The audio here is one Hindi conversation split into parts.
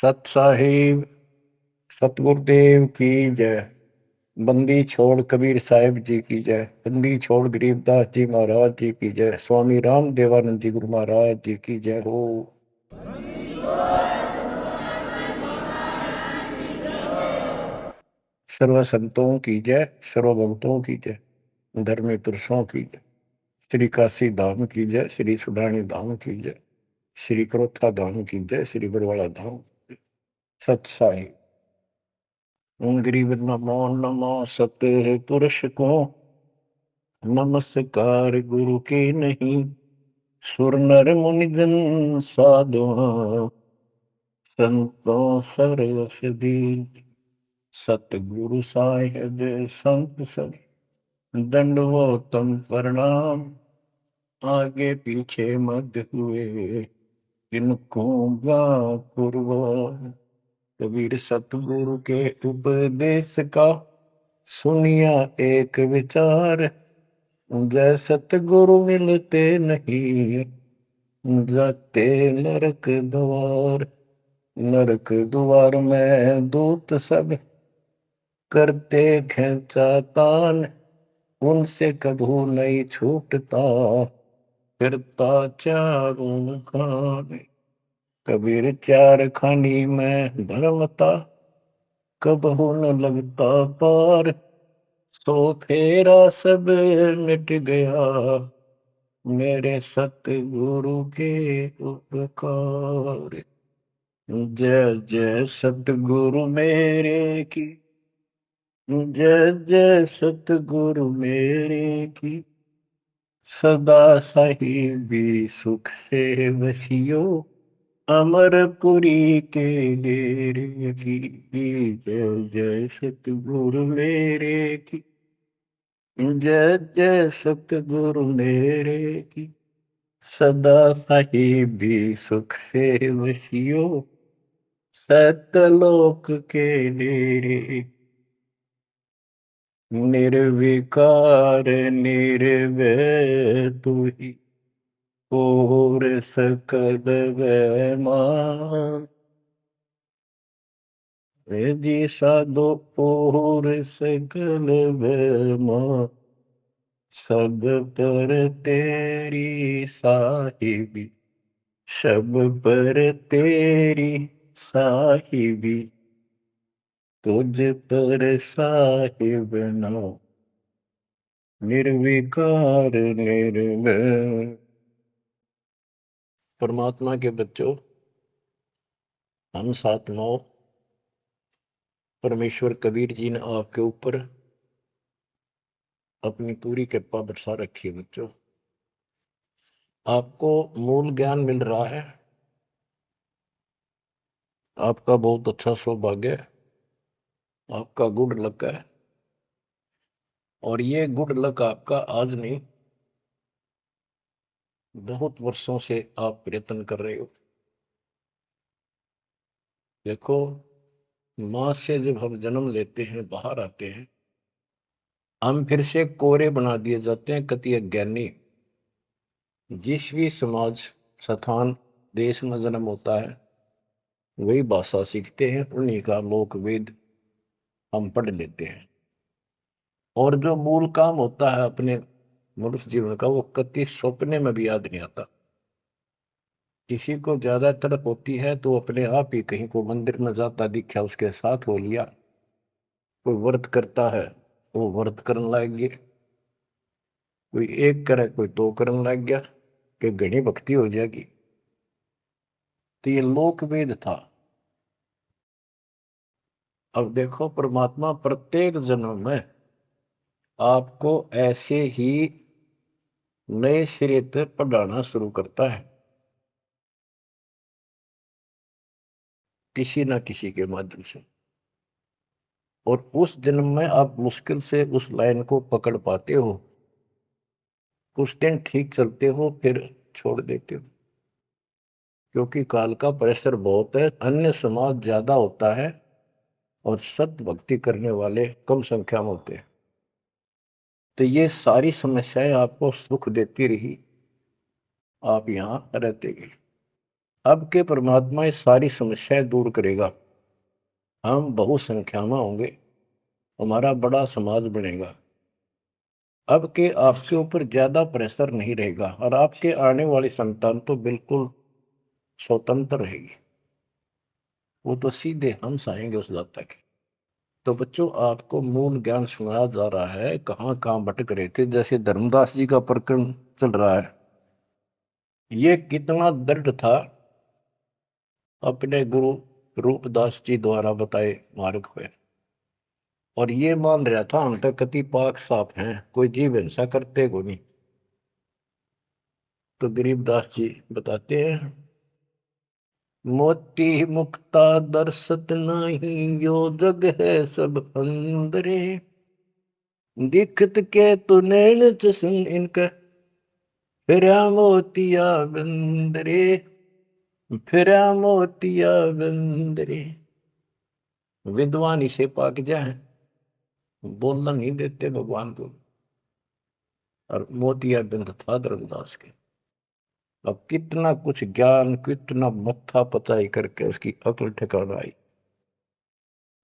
सत साहिब सतगुरुदेव की जय। बंदी छोड़ कबीर साहिब जी की जय। बंदी छोड़ गरीबदास जी महाराज जी की जय। स्वामी राम देवानंद जी गुरु महाराज जी की जय हो। सर्व संतों की जय, सर्व भक्तों की जय, धर्मी पुरुषों की जय। श्री काशी धाम की जय, श्री सुडानी धाम की जय, श्री क्रोथा धाम की जय, श्री बरवाड़ा धाम। सत साहिब। गरीब नमो नमो सत्य पुरुष को नमस्कार गुरु के नहीं। सुर नर मुनि जन साधुआ संतों सर्वसदी। सतगुरु साहिब संत सब दंडवतम प्रणाम। आगे पीछे मत हुए इनको कुर्बान। कबीर सतगुरु के उपदेश का सुनिया एक विचार। जय सतगुरु मिलते नहीं जाते नरक द्वार। नरक द्वार में दूत सब करते खेचा तान। उनसे कभू नहीं छूटता फिरता चारों खान। कबीर चार खानी में धर्मता कबहू न लगता पार। सो फेरा सब मिट गया मेरे सतगुरु के उपकार। जय जय सतगुरु मेरे की जय जय सतगुरु मेरे की। सदा साहिबी सुख से वसियो अमरपुरी के डेरे की। जय जय सतगुरु मेरे की जय जय सतगुरु मेरे की। सदा साहिबी सुख से वसियो सतलोक के डेरे। निर्विकार निर्भय तू ही और सकल वैमान। जी साधो और सकल वैमान। सब पर तेरी साहिबी सब पर तेरी साहिबी। तुझ पर साहिब नो निर्विकार निर्भय। परमात्मा के बच्चों, हम साथ नौ परमेश्वर कबीर जी ने आपके ऊपर अपनी पूरी कृपा बरसा रखी है। बच्चों, आपको मूल ज्ञान मिल रहा है। आपका बहुत अच्छा सौभाग्य है। आपका गुड लक है। और ये गुड लक आपका आज नहीं, बहुत वर्षों से आप प्रयत्न कर रहे हो। देखो, मां से जब हम जन्म लेते हैं, बाहर आते हैं, हम फिर से कोरे बना दिए जाते हैं। कति अज्ञानी। जिस भी समाज स्थान देश में जन्म होता है, वही भाषा सीखते हैं, उन्हीं का लोक वेद हम पढ़ लेते हैं। और जो मूल काम होता है अपने मनुष्य जीवन का, वो कति सपने में भी याद नहीं आता। किसी को ज्यादा तड़प होती है तो अपने आप ही कहीं को मंदिर में जाता दिखा, उसके साथ हो लिया। कोई व्रत करता है, वो व्रत करने लग गया। कोई एक करे, कोई दो करने लग गया कि घनी भक्ति हो जाएगी। तो ये लोक वेद था। अब देखो, परमात्मा प्रत्येक जन्म में आपको ऐसे ही नए सिरे से पढ़ाना शुरू करता है, किसी ना किसी के माध्यम से। और उस जन्म में आप मुश्किल से उस लाइन को पकड़ पाते हो। कुछ दिन ठीक चलते हो, फिर छोड़ देते हो, क्योंकि काल का प्रेशर बहुत है। अन्य समाज ज्यादा होता है और सत्य भक्ति करने वाले कम संख्या में होते हैं। तो ये सारी समस्याएं आपको सुख देती रही, आप यहां रहते गए। अब के परमात्मा ये सारी समस्याएं दूर करेगा, हम बहुसंख्या में होंगे, हमारा बड़ा समाज बनेगा। अब के आपके ऊपर ज्यादा प्रेशर नहीं रहेगा और आपके आने वाली संतान तो बिल्कुल स्वतंत्र रहेगी, वो तो सीधे हंस आएंगे उस दाता के। तो बच्चों, आपको मूल ज्ञान सुनाया जा रहा है, कहाँ कहाँ भटक रहे थे। जैसे धर्मदास जी का प्रकरण चल रहा है, ये कितना दृढ़ था अपने गुरु रूपदास जी द्वारा बताए मार्ग पे, और ये मान रहा था हम तो कति पाक साफ हैं, कोई जीव हिंसा करते को नहीं। तो गरीबदास जी बताते हैं, मोती मुक्ता दर्शत नाही, यो जग है सब अंदरे, दिखत के तु नैन चसन इनका, फिरा मोतिया बंदरे, फिरा मोतिया बंदरे। विद्वान इसे पाक जाए, बोलना नहीं देते भगवान को, और मोतिया बिंद था धर्मदास के। अब कितना कुछ ज्ञान, कितना मत्था पचाई करके उसकी अकल ठिकाना आई।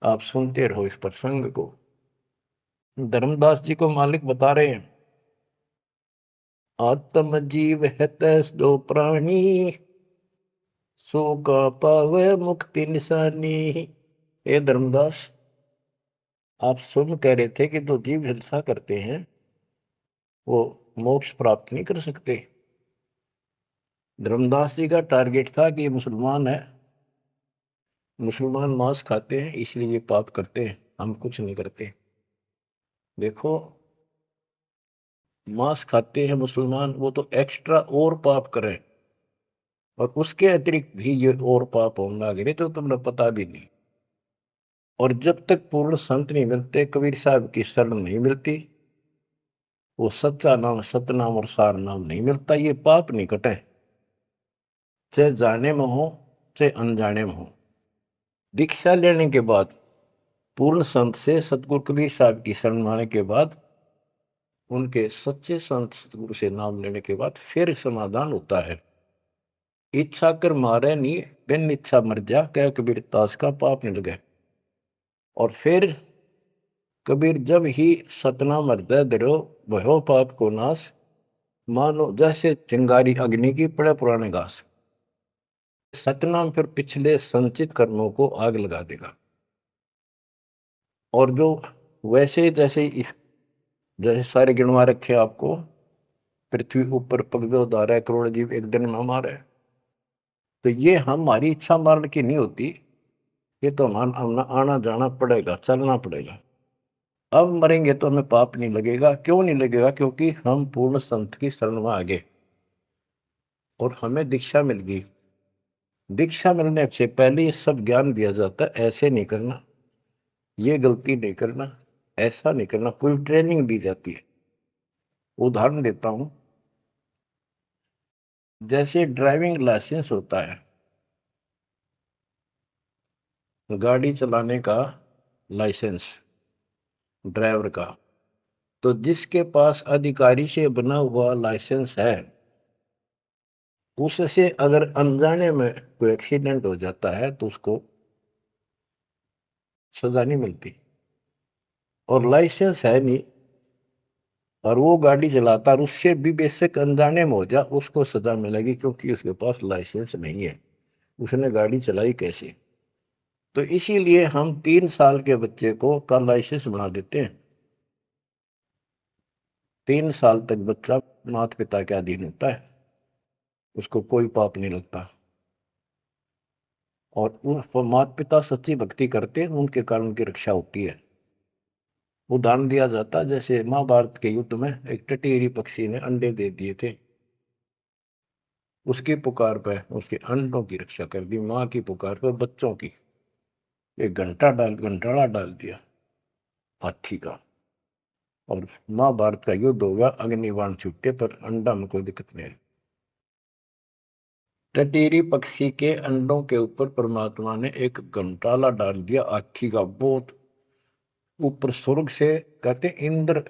आप सुनते रहो इस प्रसंग को। धर्मदास जी को मालिक बता रहे हैं, आत्म जीव है तैस दो प्राणी, सो का पावे मुक्ति निशानी। ये धर्मदास, आप सुन कह रहे थे कि जो जीव हिंसा करते हैं वो मोक्ष प्राप्त नहीं कर सकते। धर्मदास जी का टारगेट था कि ये मुसलमान है, मुसलमान मांस खाते हैं इसलिए ये पाप करते हैं, हम कुछ नहीं करते। देखो, मांस खाते हैं मुसलमान, वो तो एक्स्ट्रा और पाप करें, और उसके अतिरिक्त भी ये और पाप होंगे आगे, तो तुम्हें पता भी नहीं। और जब तक पूर्ण संत नहीं मिलते, कबीर साहब की शरण नहीं मिलती, वो सच्चा नाम, सतनाम और सार नाम नहीं मिलता, ये पाप नहीं कटे, चाहे जाने में हो चाहे अनजाने में हो। दीक्षा लेने के बाद, पूर्ण संत से सतगुरु कबीर साहब की शरण आने के बाद, उनके सच्चे संत सतगुरु से नाम लेने के बाद फिर समाधान होता है। इच्छा कर मारे नहीं, बिन इच्छा मर जा, कह कबीर दास का पाप मिल गए। और फिर कबीर जब ही सतनाम हृदय धरो, भयो पाप को नाश, मानो जैसे चिंगारी अग्नि की पड़े पुराने घास। सतनाम फिर पिछले संचित कर्मों को आग लगा देगा। और जो वैसे जैसे जैसे सारे गिनवा रखे आपको, पृथ्वी ऊपर पग उदार है, करोड़ जीव एक दिन में हमारे, तो ये हमारी इच्छा मारने की नहीं होती, ये तो हमारा आना जाना पड़ेगा, चलना पड़ेगा। अब मरेंगे तो हमें पाप नहीं लगेगा। क्यों नहीं लगेगा? क्योंकि हम पूर्ण संत की शरण में आ गए और हमें दीक्षा मिल गई। दीक्षा मिलने से पहले ये सब ज्ञान दिया जाता है, ऐसे नहीं करना, ये गलती नहीं करना, ऐसा नहीं करना, पूरी ट्रेनिंग दी जाती है। उदाहरण देता हूं, जैसे ड्राइविंग लाइसेंस होता है, गाड़ी चलाने का लाइसेंस ड्राइवर का, तो जिसके पास अधिकारी से बना हुआ लाइसेंस है, उससे अगर अनजाने में कोई एक्सीडेंट हो जाता है तो उसको सजा नहीं मिलती। और लाइसेंस है नहीं और वो गाड़ी चलाता, और उससे भी बेशक अनजाने में हो जा, उसको सजा मिलेगी, क्योंकि उसके पास लाइसेंस नहीं है, उसने गाड़ी चलाई कैसे। तो इसीलिए हम 3 साल के बच्चे को का लाइसेंस बना देते हैं। 3 साल तक बच्चा माता पिता के अधीन होता है, उसको कोई पाप नहीं लगता। और उन माता पिता सच्ची भक्ति करते हैं, उनके कारण उनकी रक्षा होती है। उदाहरण दिया जाता है, जैसे महाभारत के युद्ध में एक टटीरी पक्षी ने अंडे दे दिए थे, उसकी पुकार पर उसके अंडों की रक्षा कर दी, माँ की पुकार पर बच्चों की। एक घंटाड़ा डाल दिया हाथी का, और महाभारत का युद्ध होगा, अग्निबाण छूटे पर अंडा में कोई दिक्कत नहीं। टटीरी पक्षी के अंडों के ऊपर परमात्मा ने एक घंटाला डाल दिया हाथी का, बहुत ऊपर स्वर्ग से, कहते इंद्र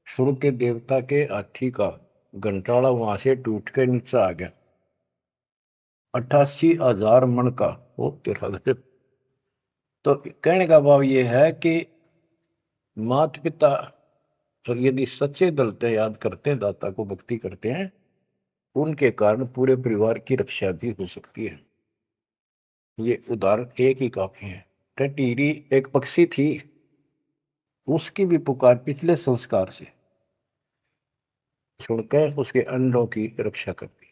स्वर्ग के देवता के हाथी का घंटाला वहां से टूट के नीचे आ गया। 88,000 मन का। वो तेरा गजब। तो कहने का भाव ये है कि माता पिता और यदि सच्चे दिल से याद करते हैं, दाता को भक्ति करते हैं, उनके कारण पूरे परिवार की रक्षा भी हो सकती है। ये उदाहरण एक ही काफी है। टटीरी एक पक्षी थी, उसकी भी पुकार पिछले संस्कार से सुनकर उसके अंडों की रक्षा करती।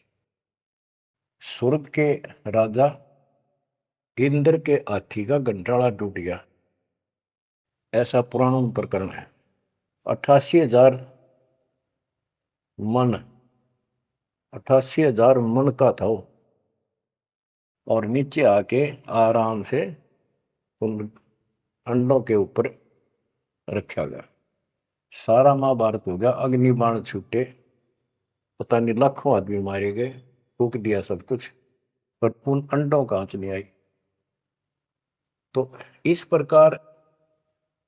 स्वर्ग के राजा इंद्र के हाथी का गंठाड़ा टूट गया, ऐसा पुराण प्रकरण है। 88,000 मन, 88,000 मन का था वो, और नीचे आके आराम से उन अंडों के ऊपर रखा गया। सारा महाभारत हो गया, अग्निबाण छूटे, पता नहीं लाखों आदमी मारे गए, फूक दिया सब कुछ, पर उन अंडों का आंच नहीं आई। तो इस प्रकार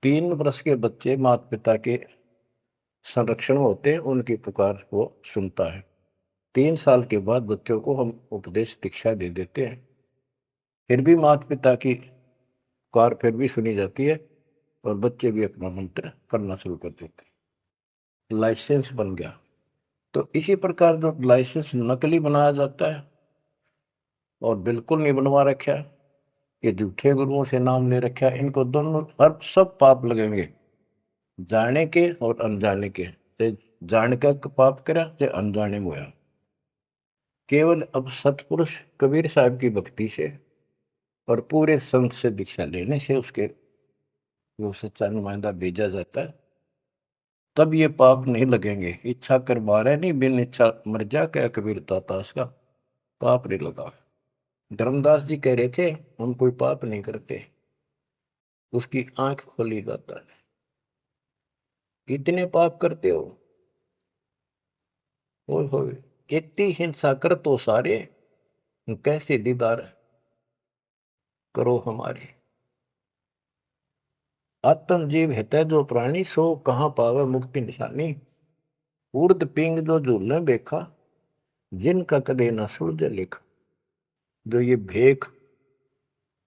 3 वर्ष के बच्चे माता पिता के संरक्षण होते हैं, उनकी पुकार वो सुनता है। 3 साल के बाद बच्चों को हम उपदेश दीक्षा दे देते हैं, फिर भी माता पिता की पुकार फिर भी सुनी जाती है, और बच्चे भी अपना मंत्र करना शुरू कर देते हैं। लाइसेंस बन गया। तो इसी प्रकार जो लाइसेंस नकली बनाया जाता है और बिल्कुल नहीं बनवा रखा, ये झूठे गुरुओं से नाम ले रखा, इनको दोनों हर सब पाप लगेंगे, जाने के और अनजाने के। जान का पाप करा चाहे अनजाने में हुआ। केवल अब सतपुरुष कबीर साहब की भक्ति से और पूरे संत से दीक्षा लेने से उसके वो सच्चा नुमाइंदा भेजा जाता है, तब ये पाप नहीं लगेंगे। इच्छा कर मारे नहीं, बिन इच्छा मर जा, क्या कबीर दातास का पाप नहीं लगा। धर्मदास जी कह रहे थे हम कोई पाप नहीं करते, उसकी आंख खोली जाता है। इतने पाप करते हो, इतनी हिंसा कर तो सारे, कैसे दीदार करो हमारे। आत्म जीव है जो प्राणी, सो कहाँ पावे मुक्ति निशानी। उर्द पिंग जो झूलने देखा, जिनका कदे न सुलझे लेखा। जो ये भेख,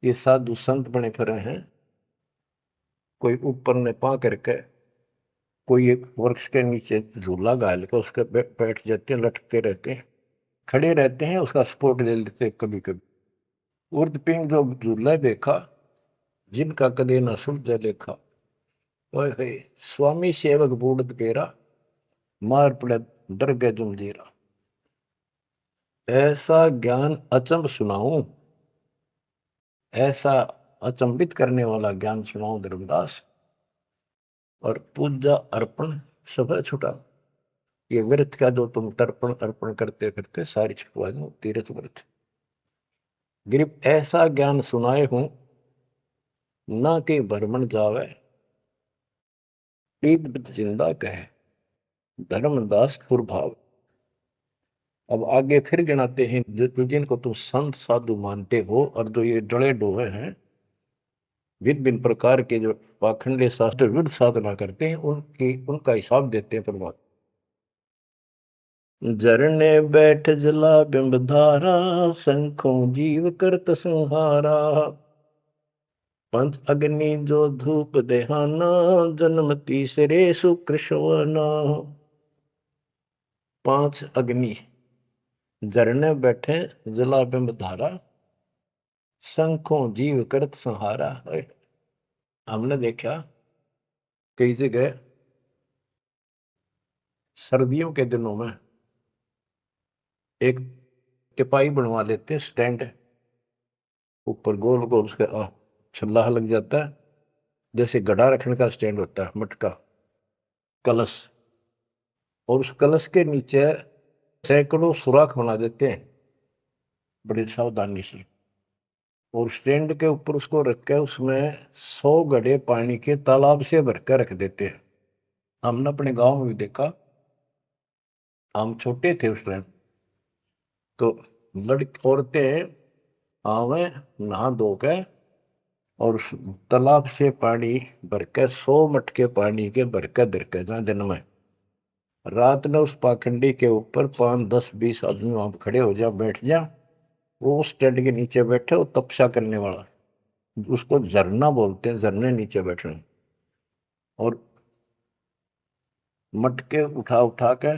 ये साधु संत बने फिरे हैं, कोई ऊपर में पा करके, कोई एक वृक्ष के नीचे झूला गाल के उसके बैठ जाते हैं, लटकते रहते हैं, खड़े रहते हैं, उसका सपोर्ट ले लेते हैं कभी कभी। उर्द पिंग जो झूला देखा, जिनका कदे न सुलझे लेखा। ओए स्वामी सेवक बूढ़ पेरा, मार पड़े दरगह जमजीरा। ऐसा ज्ञान अचंब सुनाऊं, ऐसा अचंबित करने वाला ज्ञान सुनाऊं धर्मदास, और पूजा अर्पण सब छुटा। ये व्रत का जो तुम तर्पण अर्पण करते फिरते सारी छुटवा दो, तीर्थ व्रत। गिरिप ऐसा ज्ञान सुनाए हूं, ना कि भ्रमण जावे, जिंदा कहे धर्मदास कुरभाव। अब आगे फिर गिनाते हैं जिनको तुम संत साधु मानते हो, और जो ये डले डोहे हैं, भिन्न भिन्न प्रकार के जो पाखंडी शास्त्र विरुद्ध साधना करते हैं, उनका हिसाब देते हैं परमात्मा। झरने बैठ जला बिंबधारा, शंखों जीव करत संहारा। पंच अग्नि जो धूप देहाना, जन्म तीसरे सुकृष्णवना। 5 अग्नि झरने बैठे जला बिंबधारा, शंखों जीव करत संहारा। हमने देखा कई जगह सर्दियों के दिनों में एक टिपाई बनवा लेते हैं, स्टैंड ऊपर गोल गोल उसका छल्ला लग जाता है, जैसे गड्ढा रखने का स्टैंड होता है, मटका कलश, और उस कलश के नीचे सैकड़ों सुराख बना देते हैं बड़ी सावधानी से, और स्टैंड के ऊपर उसको रख के उसमें 100 घड़े पानी के तालाब से भर कर रख देते हैं। हमने अपने गांव में भी देखा, हम छोटे थे उस टाइम, तो लड़की औरतें आवे नहा धो के, और उस तालाब से पानी भर के 100 मटके पानी के भर के दर के जहाँ दिन में, रात में उस पाखंडी के ऊपर 5, 10, 20 आदमी वहां खड़े हो जा, बैठ जा, वो उस टेंट के नीचे बैठे, वो तपस्या करने वाला, उसको झरना बोलते हैं, झरने नीचे बैठे, और मटके उठा उठा के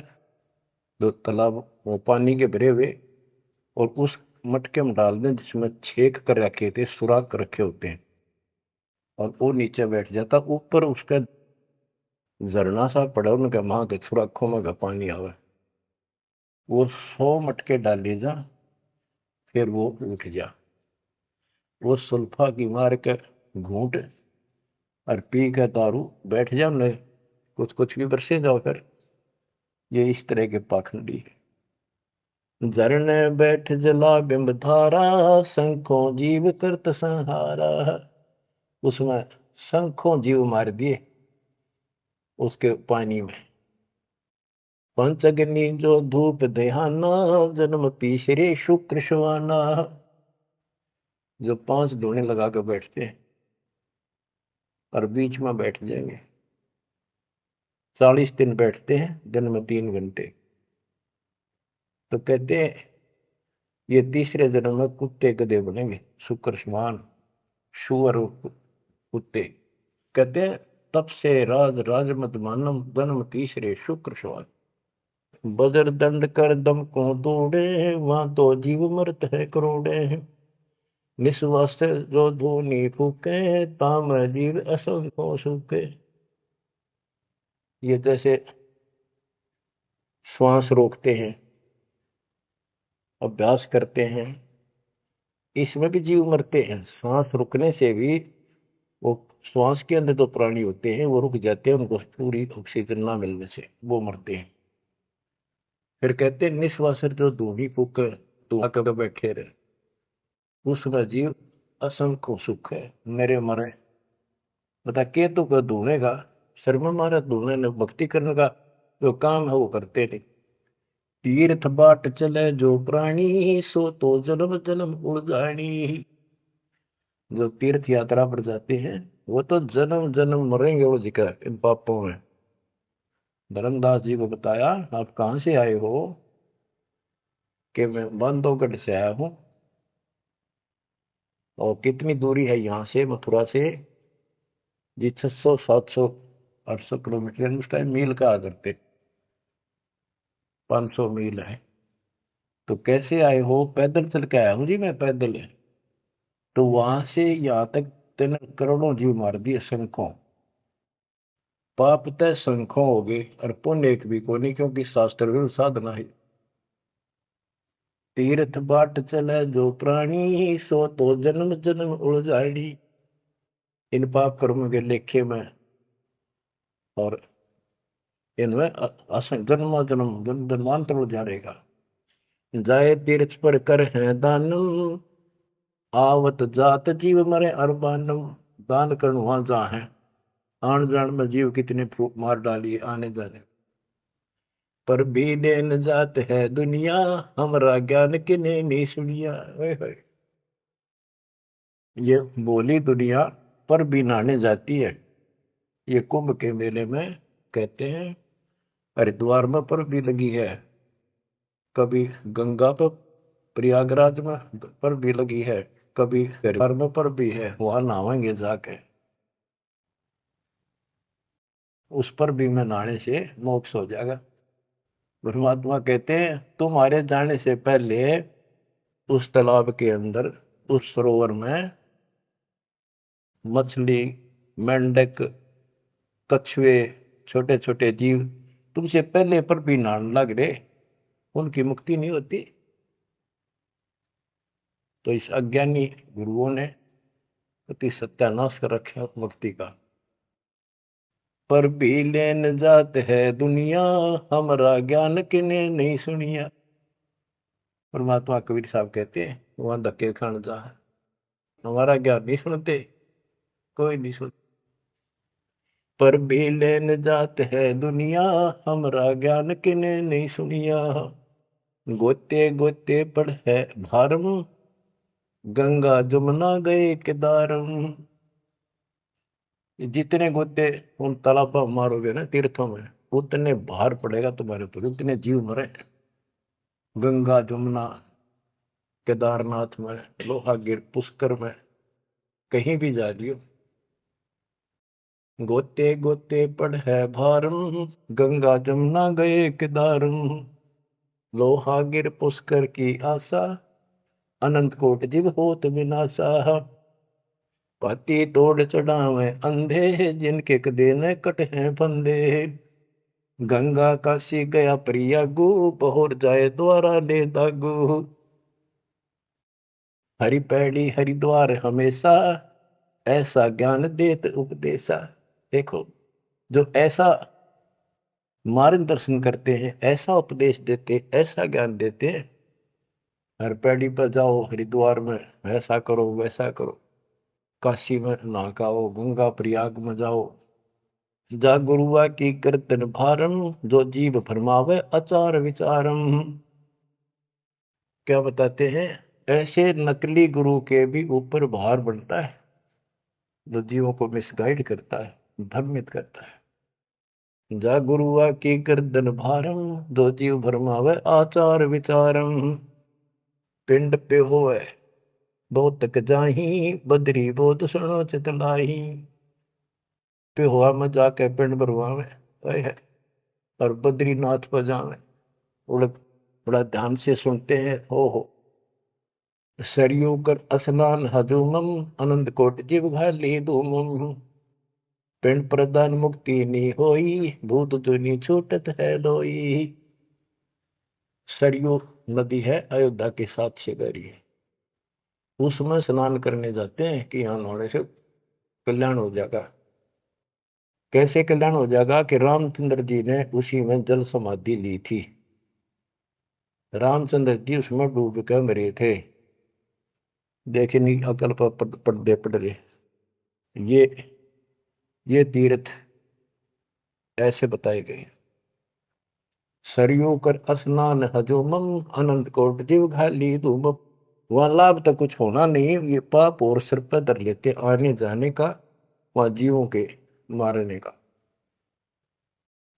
जो तालाब वो पानी के भरे हुए, और उस मटके में डाल दें जिसमें छेक कर रखे थे, सुराख कर रखे होते हैं, और वो नीचे बैठ जाता, ऊपर उसका झरना सा पड़ा, उनके माँ के सुराखों में का पानी आवे, वो 100 मटके डाले जा, फिर वो उठ जा, वो सुल्फा की मार के घूंट और पी के दारू बैठ जाओ, न कुछ कुछ भी बरसे जाओ फिर। ये इस तरह के पाखंडी है। झरने बैठ जला बिंब धारा, शंखों जीव करत संहारा। उसमें शंखों जीव मार दिए उसके पानी में। पंचअग्नि जो धूप देहाना, जन्म तीसरे शुक्र शवाना। जो 5 धूने लगा कर बैठते हैं और बीच में बैठ जाएंगे, 40 दिन बैठते हैं, दिन में 3 घंटे। तो कहते हैं ये तीसरे जन्म में कुत्ते गधे बनेंगे, शुक्र समान, शुअर कुत्ते। कहते हैं तब से राज राज मत मानम, जन्म तीसरे शुक्र समान। बजर दंड कर दम को दौड़े, वहां तो जीव मरत है करोड़े। निस्वास जो धोनी फूके, ताम जीव असंख्यों सूखे। ये जैसे श्वास रोकते हैं, अभ्यास करते हैं, इसमें भी जीव मरते हैं। सांस रुकने से भी, वो श्वास के अंदर तो प्राणी होते हैं वो रुक जाते हैं, उनको पूरी ऑक्सीजन ना मिलने से वो मरते हैं। फिर कहते हैं निस्वासर जो धूनी फूक धुआं कर बैठे रहे, उसका जीव असंख्य सुख है, मेरे मरे। बता के तो कर धुएं का शर्म मारा, धुएं ने भक्ति करने का जो काम है वो करते नहीं। तीर्थ बाट चले जो प्राणी, सो तो जन्म जन्म उड़ानी। जो तीर्थ यात्रा पर जाते हैं वो तो जन्म जन्म मरेंगे वो जिक्र इन पापों में। धर्मदास जी को बताया आप कहां से आए हो, कि मैं बांधवगढ़ से आया हूं। और कितनी दूरी है यहाँ से, मथुरा से? जी 600 700 800 किलोमीटर, उस टाइम मील का करते, 500 मील है। तो कैसे आए हो? पैदल चल के आया हूँ जी मैं, पैदल है। तो वहां से यहाँ तक 3 करोड़ों जीव मार दिए, शंखों। पाप तय शंखों हो गए और पुण्य एक भी को नहीं, क्योंकि शास्त्र विरुद्ध साधना है। तीर्थ बाट चले जो प्राणी, सो तो जन्म जन्म उलझाड़ी। इन पाप कर्म के लेखे में और इनमें जन्म जन्म जन्मांतर उलझा रहेगा। जाए तीर्थ पर कर है दानम, आवत जात जीव मरे अरबानम। दान करण वहां जहाँ है, आन जान में जीव कितने फूक मार डालिए आने जाने। पर भी देन जात है दुनिया, हमारा ज्ञान किने नहीं सुनिया। ओए होए, ये बोली दुनिया पर भी नहाने जाती है। ये कुंभ के मेले में कहते हैं, हरिद्वार में पर भी लगी है, कभी गंगा पर प्रयागराज में पर भी लगी है, कभी हरिद्वार में पर भी है, वहां नहावेंगे जाके, उस पर भी में नहाने से मोक्ष हो जाएगा। परमात्मा कहते हैं तुम्हारे जाने से पहले उस तालाब के अंदर, उस सरोवर में मछली, मेंढक, कछुए, छोटे छोटे जीव तुमसे पहले पर भी नहाने लग रहे, उनकी मुक्ति नहीं होती। तो इस अज्ञानी गुरुओं ने अति सत्यानाश कर रखा मुक्ति का। पर भी लेन जात है दुनिया, हमारा ज्ञान किने नहीं सुनिया। परमात्मा कबीर साहब कहते हैं वहां धक्के खान जा, हमारा ज्ञान नहीं सुनते, कोई नहीं सुन। पर भी लेन जात है दुनिया, हमारा ज्ञान किने नहीं सुनिया। गोते गोते पड़ है भारम, गंगा जमुना गए केदारम। जितने गोते उन तालाबों मारोगे ना, तीर्थों में, उतने भार पड़ेगा तुम्हारे ऊपर, उतने जीव मरे। गंगा जमुना केदारनाथ में, लोहागिर, पुष्कर में, कहीं भी जा लियो, गोते गोते पड़ है भारम, गंगा जमुना गए केदारम, लोहागिर पुष्कर की आशा, अनंत कोट जीव होत विनाशा, पाती तोड़ चढ़ावे अंधे, जिनके कदे न कट हैं फंदे, गंगा काशी गया प्रयागु, पहुर जाए द्वारा ले दागु, हरि पैड़ी हरिद्वार हमेशा, ऐसा ज्ञान देत उपदेशा। देखो, जो ऐसा मार्गदर्शन करते हैं, ऐसा उपदेश देते, ऐसा ज्ञान देते हैं, हर पैड़ी पर जाओ, हरिद्वार में ऐसा करो वैसा करो, काशी में नहाओ, गंगा प्रयाग में जाओ, जा गुरुआ की कीर्तन भारम, जो जीव फरमावे आचार विचारम। क्या बताते हैं, ऐसे नकली गुरु के भी ऊपर भार बनता है, जो जीवों को मिसगाइड करता है, भ्रमित करता है। जा गुरुआ की गर्दन भारम, जो जीव भरमावे आचार विचारम, पिंड पे होए बहुत तक जाही, बदरी बहुत सुनो चितलाई, पे हुआ में जाके पिंड भरवावे है, और बद्रीनाथ पर जावे, बड़ा बड़ा ध्यान से सुनते हैं। हो सरयू कर स्नान हजूमम, अनंत कोट जीव घाली धूमम, पिंड प्रदान मुक्ति नी होई, भूत दुनी छूटत है लोई। सरयू नदी है, अयोध्या के साथ से बहरी है, उसमें स्नान करने जाते हैं कि यहाँ नहाने से कल्याण हो जाएगा। कैसे कल्याण हो जाएगा कि रामचंद्र जी ने उसी में जल समाधि ली थी, रामचंद्र जी उसमें डूब कर मरे थे। देखे नहीं अकल पर पर्दे पड़ रहे, ये तीर्थ ऐसे बताए गए। सरयू कर स्नान हजूमम, अनंत कोट जीव घाली धूमम। वहां लाभ तो कुछ होना नहीं, ये पाप और सिर पर धर लेते आने जाने का, वहां जीवों के मारने का।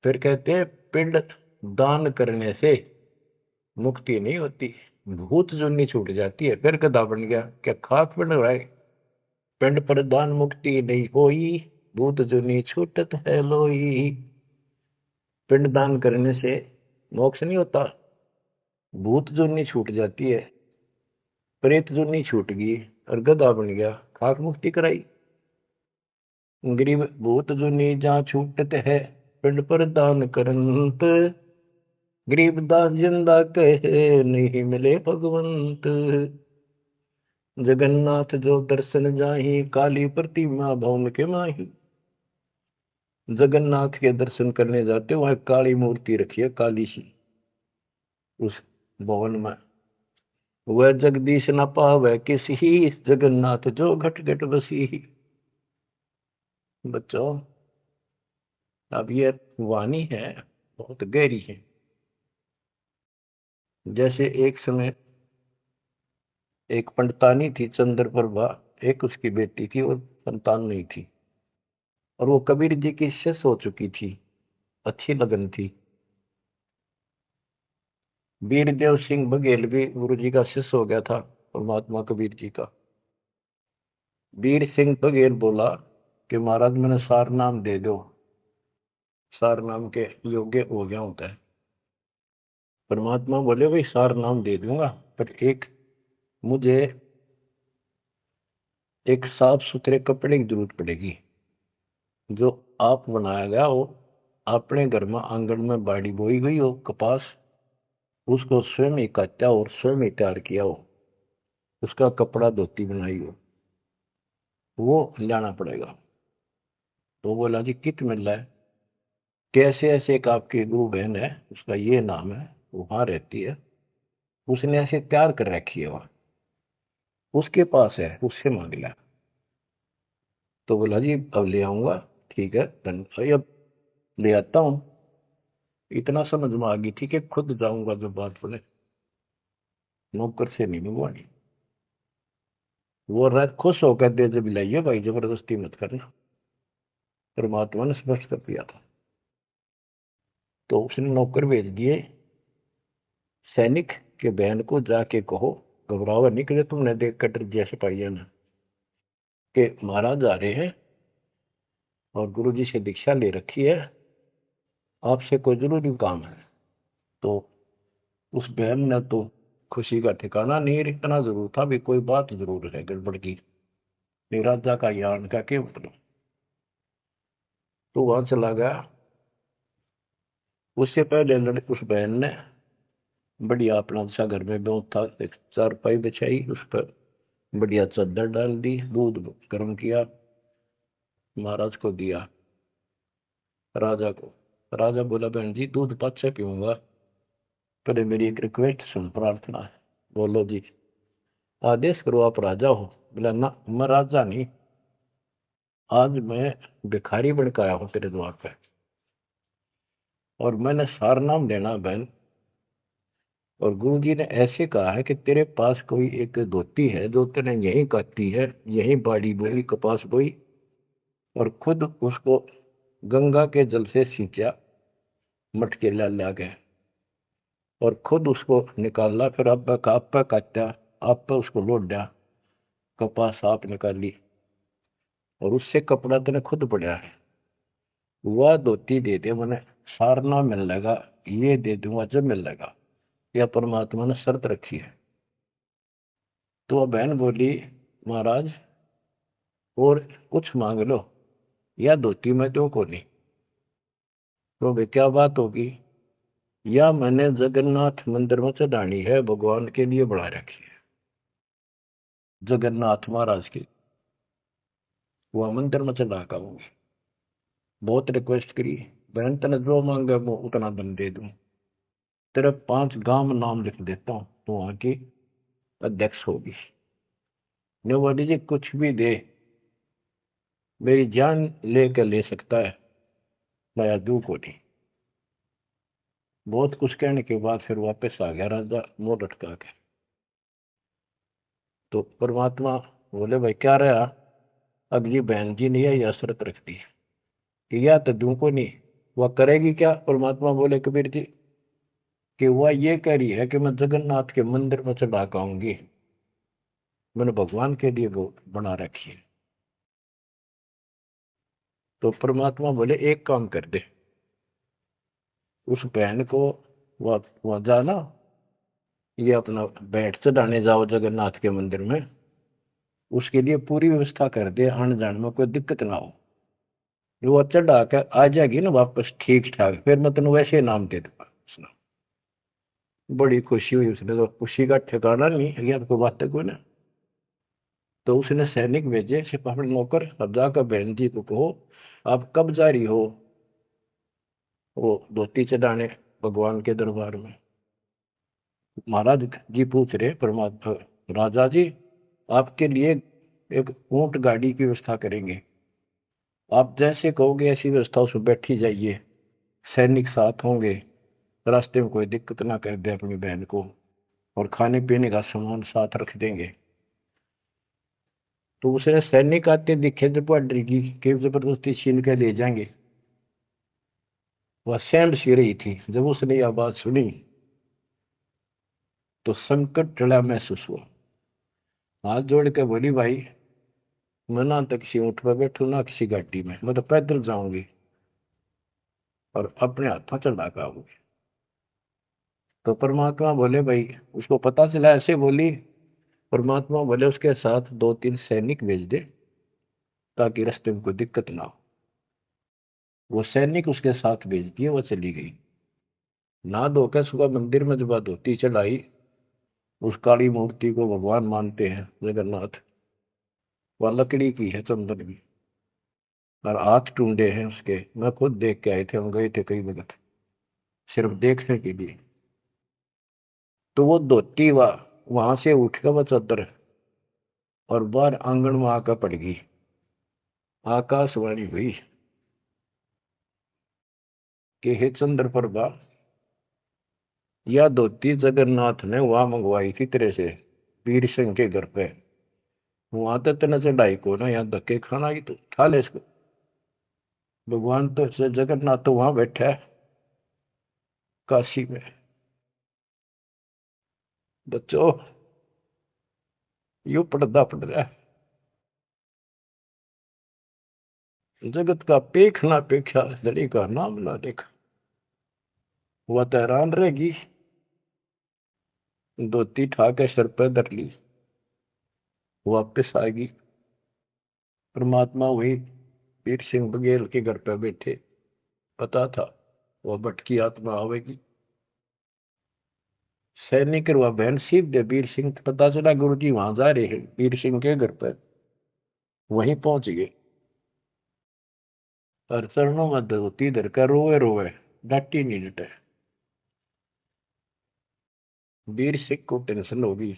फिर कहते हैं पिंड दान करने से मुक्ति नहीं होती, भूत जुन्नी छूट जाती है। फिर गधा बन गया, क्या खाक बन रहा है, पिंड पर दान मुक्ति नहीं होई, भूत जुन्नी छूटत है लोई। पिंड दान करने से मोक्ष नहीं होता, भूत जुन्नी छूट जाती है, प्रेत जुन्नी छूट गई और गधा बन गया, खाक मुक्ति कराई। गरीब भूत जुनी जहाँ छूटत है, पिंड पर दान करंत, गरीबदास जिंदा कहे नहीं मिले भगवंत। जगन्नाथ जो दर्शन जाही, काली प्रतिमा भवन के माही। जगन्नाथ के दर्शन करने जाते, वहां काली मूर्ति रखी है, काली सी, उस भवन में। वह जगदीश न पावे किसी, जगन्नाथ जो घट घट बसी। बच्चों, अब ये वाणी है, बहुत गहरी है। जैसे एक समय एक पंडितानी थी चंद्रप्रभा, एक उसकी बेटी थी और संतान नहीं थी, और वो कबीर जी की शिष्य हो चुकी थी, अच्छी लगन थी। वीरदेव सिंह बघेल भी गुरु जी का शिष्य हो गया था, और महात्मा कबीर जी का। वीर सिंह बघेल बोला कि महाराज मैंने सार नाम दे दो, सार नाम के योग्य हो गया होता है। परमात्मा बोले भाई सार नाम दे दूंगा, पर मुझे एक साफ सुथरे कपड़े की जरूरत पड़ेगी, जो आप बनाया गया हो, अपने घर में आंगन में बाड़ी बोई गई हो कपास, उसको स्वयं ही काटा और स्वयं ही तैयार किया हो, उसका कपड़ा धोती बनाई हो, वो लाना पड़ेगा। तो बोला जी कित मिल रहा है, कैसे ऐसे एक आपकी गुरु बहन है, उसका ये नाम है, वहां रहती है, उसने ऐसे तैयार कर रखी है, वहां उसके पास है, उससे मांग लिया। तो बोला जी अब ले आऊंगा, ठीक है अब ले आता हूं। इतना समझ में आ गई, ठीक है खुद जाऊंगा, जो बात बोले, नौकर से नहीं मंगवानी। वो रात खुश होकर दे जब लाइए भाई, जबरदस्ती मत करना, परमात्मा ने स्पष्ट कर दिया था। तो उसने नौकर भेज दिए, सैनिक के बहन को जाके कहो घबरावा निकले तुमने देख कटर जैसे पाइए ना कि महाराज आ रहे हैं और गुरु जी से दीक्षा ले रखी है, आपसे कोई जरूरी काम है। तो उस बहन ने तो खुशी का ठिकाना नहीं, इतना जरूर था भी कोई बात जरूर है गड़बड़ की, राजा का यान का क्या मतलब। तो वहां चला गया। उससे पहले उस बहन ने बढ़िया अपना सा घर में बहुत था, एक चारपाई बिछाई, उस पर बढ़िया चादर डाल दी, दूध गर्म किया, महाराज को दिया, राजा को। राजा बोला बहन जी दूध पाछे पीऊंगा, पहले मेरी एक रिक्वेस्ट सुन, प्रार्थना है। बोलो जी। आदेश करो, आप राजा हो। बोला ना मैं राजा नहीं, आज मैं भिखारी बन के आया हूं तेरे द्वार पे, और मैंने सार नाम लेना बहन। और गुरु जी ने ऐसे कहा है कि तेरे पास कोई एक धोती है जो तेने यहीं काटी है, यहीं बाड़ी बोई, कपास बोई, और खुद उसको गंगा के जल से सींचा, मटके ला गए, और खुद उसको निकाला, फिर आप पे काटा, आप पे उसको लौट दिया, कपास आप निकाली, और उससे कपड़ा तेने खुद पड़ा है, वह धोती दे दे, मैंने सारना मिल लेगा, ये दे दूंगा जब मिल लेगा। यह परमात्मा ने शर्त रखी है। तो वह बहन बोली महाराज और कुछ मांग लो, या धोती में दो को नहीं। तो वे क्या बात होगी, या मैंने जगन्नाथ मंदिर में चढ़ानी है, भगवान के लिए बना रखी है, जगन्नाथ महाराज की, वह मंदिर में चढ़ा का हूँ। बहुत रिक्वेस्ट करी, बहन तेने जो मांगे वो उतना धन दे दूं, तेरे 5 गांव नाम लिख देता हूं, तो वहां की अध्यक्ष होगी। ने बोली जी कुछ भी दे, मेरी जान लेकर ले सकता है, मैं दू को नहीं। बहुत कुछ कहने के बाद फिर वापस आ गया राजा मुंह लटका के। तो परमात्मा बोले भाई क्या रहा, अगली बहन जी ने यह शर्त रख दी कि या तो दू को नहीं, वह करेगी क्या। परमात्मा बोले कबीर जी कि वह ये कह रही है कि मैं जगन्नाथ के मंदिर में चढ़ा आऊंगी, मैंने भगवान के लिए वो बना रखी है। तो परमात्मा बोले एक काम कर दे, उस बहन को वहां जाना, ये अपना बैठ चढ़ाने जाओ जगन्नाथ के मंदिर में, उसके लिए पूरी व्यवस्था कर दे, आने जाने में कोई दिक्कत ना हो। वो चढ़ा के आ जाएगी ना वापस ठीक ठाक, फिर मैं तेन वैसे नाम दे दूंगा। उसने बड़ी खुशी हुई, उसने तो खुशी का ठिकाना नहीं है, कोई बात कोई ना। तो उसने सैनिक भेजे सिपाही नौकर, अब जाकर बहन जी को कहो आप कब जा रही हो वो धोती चढ़ाने भगवान के दरबार में। महाराज जी पूछ रहे परमात्मा, राजा जी आपके लिए एक ऊंट गाड़ी की व्यवस्था करेंगे, आप जैसे कहोगे ऐसी व्यवस्था उसमें बैठी जाइए, सैनिक साथ होंगे, रास्ते में कोई दिक्कत ना कर दे अपनी बहन को, और खाने पीने का सामान साथ रख देंगे। तो उसने सैनिक आते दिखे जब बॉर्डर की कि जबरदस्ती छीन के ले जाएंगे, वह सहम सी रही थी। जब उसने यह बात सुनी तो संकट टला महसूस हुआ, हाथ जोड़ के बोली भाई मैं ना तो किसी ऊँट पर बैठू ना किसी गाड़ी में, मैं तो पैदल जाऊंगी और अपने हाथों चला के आऊंगी। तो परमात्मा बोले भाई, उसको पता चला ऐसे बोली, परमात्मा बोले उसके साथ 2-3 सैनिक भेज दे ताकि रास्ते में कोई दिक्कत ना हो। वो सैनिक उसके साथ भेज दिए, वो चली गई। ना धोकर सुबह मंदिर में जब धोती चढ़ाई, उस काली मूर्ति को भगवान मानते हैं जगन्नाथ, वह लकड़ी की है, चंदन की, और हाथ टूंडे हैं उसके, मैं खुद देख के आए थे, हम गए थे कई वक्त सिर्फ देखने के लिए। तो वो धोती वहां से उठ कर वह चद्दर और बाहर आंगन में आकर पड़ गई। आकाशवाणी हुई कि हे चंद्र प्रभा, यह धोती जगन्नाथ ने वहां मंगवाई थी तेरे से, वीर सिंह के घर पे, वहां तो तेना चढ़ाई को ना, यहाँ धक्के खाना ही, तो उठा ले इसको। भगवान तो जगन्नाथ तो वहां बैठा है काशी में। बच्चों यो पर्दा पड़ रहा है। जगत का पेख ना पेख्या, धड़ी का नाम ना देखा। वह तो हैरान रहेगी, धोती ठाके सर पे धर ली, वापिस आएगी। परमात्मा वही वीर सिंह बघेल के घर पे बैठे, पता था वह भटकी आत्मा आवेगी। सैनिक वह बहन सीप दे वीर सिंह, पता चला गुरु जी वहां जा रहे हैं वीर सिंह के घर पर। वहीं पहुंच गए और चरणों में धोती धर कर रोए रोए, डांटी नहीं डटे। वीर सिंह को टेंशन होगी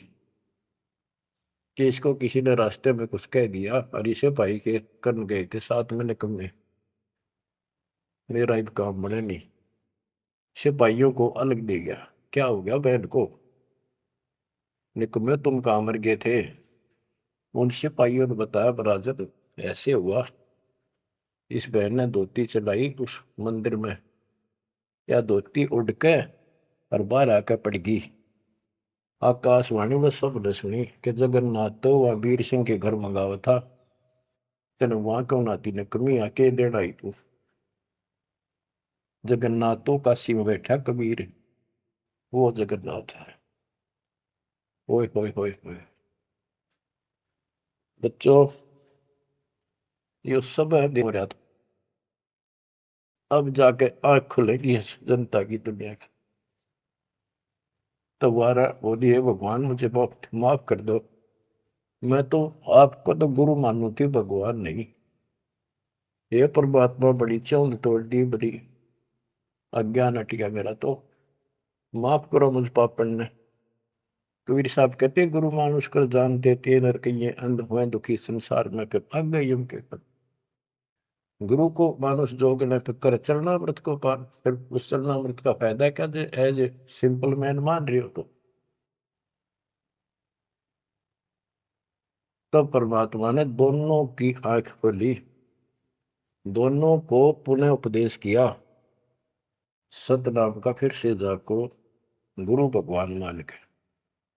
कि इसको किसी ने रास्ते में कुछ कह दिया, और इसे भाई के करन गए थे साथ में निकम्मे, मेरा अब काम बने नहीं। सिपाहियों को अलग दे गया, क्या हो गया बहन को, निकम्मे तुम कहाँ मर गए थे। उन सिपाहियों ने बताया बराजत ऐसे हुआ, इस बहन ने धोती चलाई उस मंदिर में, या धोती उड़ के और बाहर आकर पड़ गई। आकाशवाणी में सबने सुनी कि जगन्नाथ तो वह वीर सिंह के घर मंगावा था, तेने वहां क्यों नाती ने कमी आके देना ही तू। जगन्नाथ तो काशी में बैठा कबीर, वो जगन्नाथ है। ओए होए होए होए बच्चों, ये सब है हो रहा था। अब जाके आंख खुलेगी जनता की, दुनिया की। तो वारा बोलिए भगवान मुझे बहुत माफ कर दो, मैं तो आपको तो गुरु मानू थी, भगवान नहीं। ये परमात्मा बड़ी चौंध तोड़ दी, बड़ी अज्ञान हट गया मेरा, तो माफ करो मुझ पापन ने। कबीर साहब कहते गुरु मानुष कर जान देते नर कहिए अंध हुए दुखी संसार में, फिर भाग गए यम के पद। गुरु को मानुष जोग ने फिर कर चरणामृत को पान, फिर उस चरणामृत का फायदा क्या दे, एज ए सिंपल मैन मान रहे हो तो। तब परमात्मा ने दोनों की आंख खोली, दोनों को पुनः उपदेश किया, सतनाम का फिर से जाको गुरु भगवान मान के।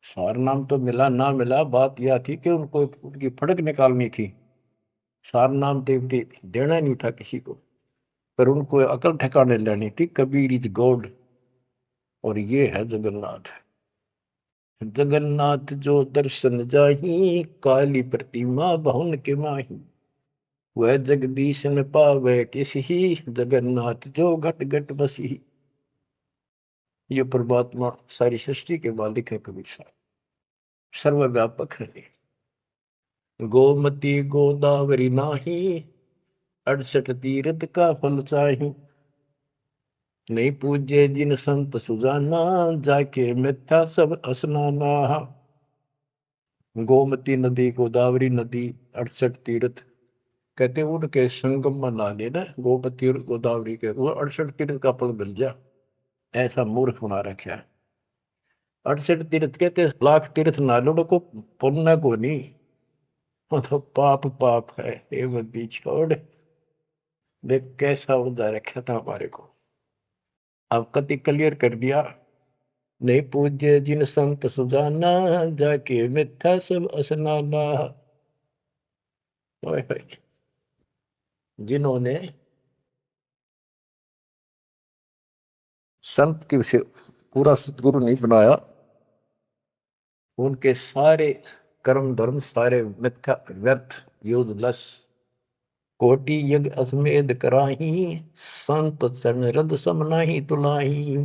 सार नाम तो मिला ना मिला, बात यह थी कि उनको उनकी फड़क निकालनी थी। सार नाम देवती देना नहीं था किसी को, पर उनको अकल ठिकाने लेनी थी। कबीर इज गॉड, और ये है जगन्नाथ। जगन्नाथ जो दर्शन जाही, काली प्रतिमा बहुन के माही। वह जगदीश न पावे किसी, जगन्नाथ जो घट घट बसी। ये परमात्मा सारी सृष्टि के मालिक है कबीर साहब, सर्वव्यापक है। गोमती गोदावरी नाही, 68 तीर्थ का फल चाही। नहीं पूजे जिन संत सुजाना, जाके मिथ्या सब स्नाना। गोमती नदी, गोदावरी नदी, 68 तीर्थ, कहते हैं उनके संगम में नहा लेना, गोमती और गोदावरी के, वो 68 तीर्थ का फल मिल जा। ऐसा मूर्ख बना रखा है। 68 तीर्थ कहते लाख तीर्थ ना लो को पुण्य को नहीं, वो तो पाप पाप है। ये बंदी छोड़, देख कैसा उदा रखा था हमारे को। अब कति क्लियर कर दिया। नहीं पूज्य जिन संत सुजाना, जाके मिथ्या सब स्नाना। ओए होए, जिन्होंने संत की विषय पूरा सतगुरु नहीं बनाया, उनके सारे कर्म धर्म सारे मिथ्या व्यर्थ यूजलेस। कोटि यज्ञ अश्वमेध कराही, संत चरण रद सम नाही तुलाही।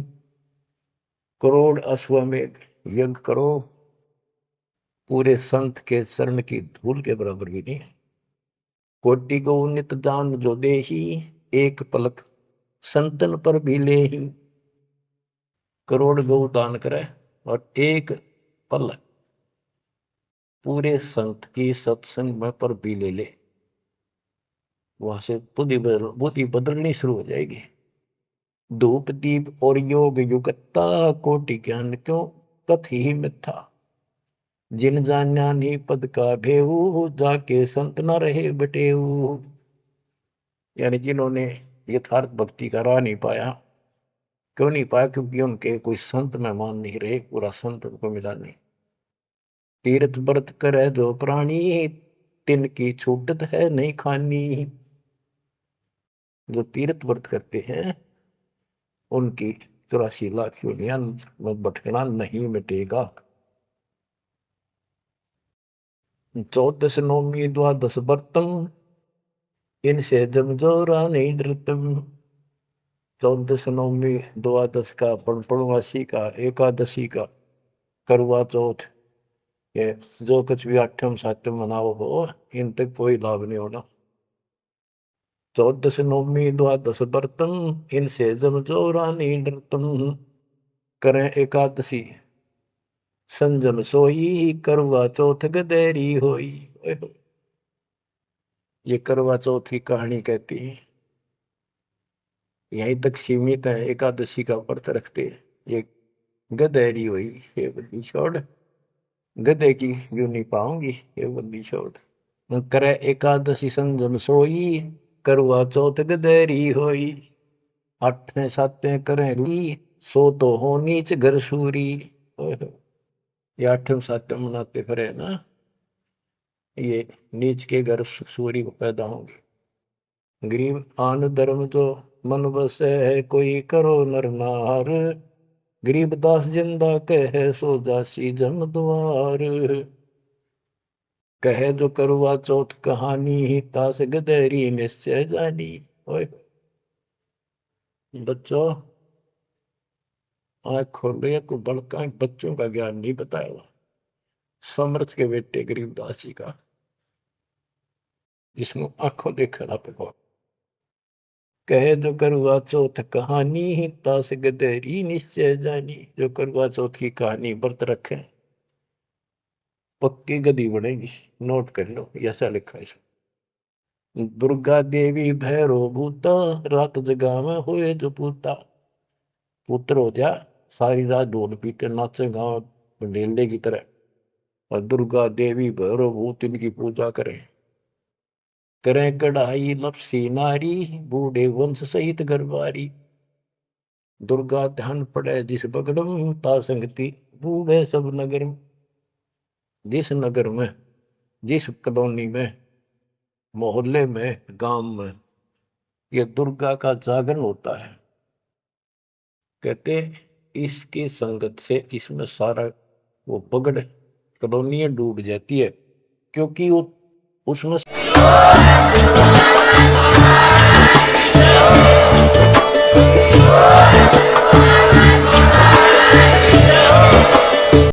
करोड़ अश्वमेध यज्ञ करो, पूरे संत के चरण की धूल के बराबर भी नहीं है। कोटि गौ नित दान जो देही, एक पलक संतन पर भी ले ही। करोड़ गौ दान करे और एक पल पूरे संत की सत्संग में पर भी ले ले, वहां से बुद्धि बदलनी शुरू हो जाएगी। धूप दीप और योग युगता, कोटि ज्ञान क्यों कथ ही मिथ्या। जिन जान्या नहीं पद का भेऊ, जाके संत न रहे बटेऊ। यानी जिन्होंने यथार्थ भक्ति का राह नहीं पाया, क्यों नहीं पाया, क्योंकि उनके कोई संत मेहमान नहीं रहे, पूरा संत उनको मिला नहीं। तीर्थ व्रत करे जो प्राणी, तिनकी छूटत है नहीं खानी। जो तीर्थ व्रत करते हैं उनकी 84 लाख योनियां में भटकना नहीं मिटेगा। 14 नौमी द्वादश व्रतम, इनसे जब जोरा नहीं डरतम। 14 नौमी द्वादश का, पूर्णमासी का, एकादशी का, करवा चौथ, ये जो कुछ भी आठम सातम मनाओ हो, इन तक कोई लाभ नहीं होना। 14 नौमी द्वादश व्रतम, इनसे जब जोरा नहीं डरतम। करें एकादशी संजम सोई, करवा चौथ गदेरी होई। ये करवा चौथ की कहानी कहती है, यहीं तक सीमित है। एकादशी का व्रत रखते ये गदेरी हुई, ये बंदी छोड़, गधे की यूं नहीं पाऊंगी, ये बंदी छोड़। करे एकादशी संजम सोई, करवा चौथ गदेरी होई। 8 सातें करें सो तो हो नीच घर सूरी। ये 8 सातें मनाते फिरे ना, ये नीच के घर सूरी को पैदा होंगे। गरीब आन धर्म तो मन बसे है, कोई करो नर नार। गरीब दास जिंदा कहे, सो जासी जम द्वार। कहे जो करवा चौथ कहानी, ही तास गदेरी निश्चय जानी। ओए बच्चों, आँख खोलो, को बड़का बच्चों का ज्ञान नहीं बताया। समर्थ के बेटे गरीब दास जी का, जिसको आंखों देखा पे। कहे जो करवा चौथ कहानी, ही तास गदेरी निश्चय जानी। जो करवा चौथ की कहानी व्रत रखे, पक्की गदी बनेगी। नोट कर लो, ऐसा लिखा है। दुर्गा देवी भैरो भूता, रात जगा में हुए जो पूता। पुत्र हो जा, सारी रात ढोल पीटे नाचे गाँव ढेले की तरह, और दुर्गा देवी भैरो भूत इनकी पूजा करें। करें कढ़ाई लपसी नारी, बूढ़े वंश सहित गरबारी। दुर्गा ध्यान पड़े जिस बगड़म, ता संगति बूढ़े सब नगर में। जिस नगर में, जिस कॉलोनी में, मोहल्ले में, गांव में ये दुर्गा का जागरण होता है, कहते इसकी संगत से इसमें सारा वो बगड़ कॉलोनियां डूब जाती है, क्योंकि वो उसमें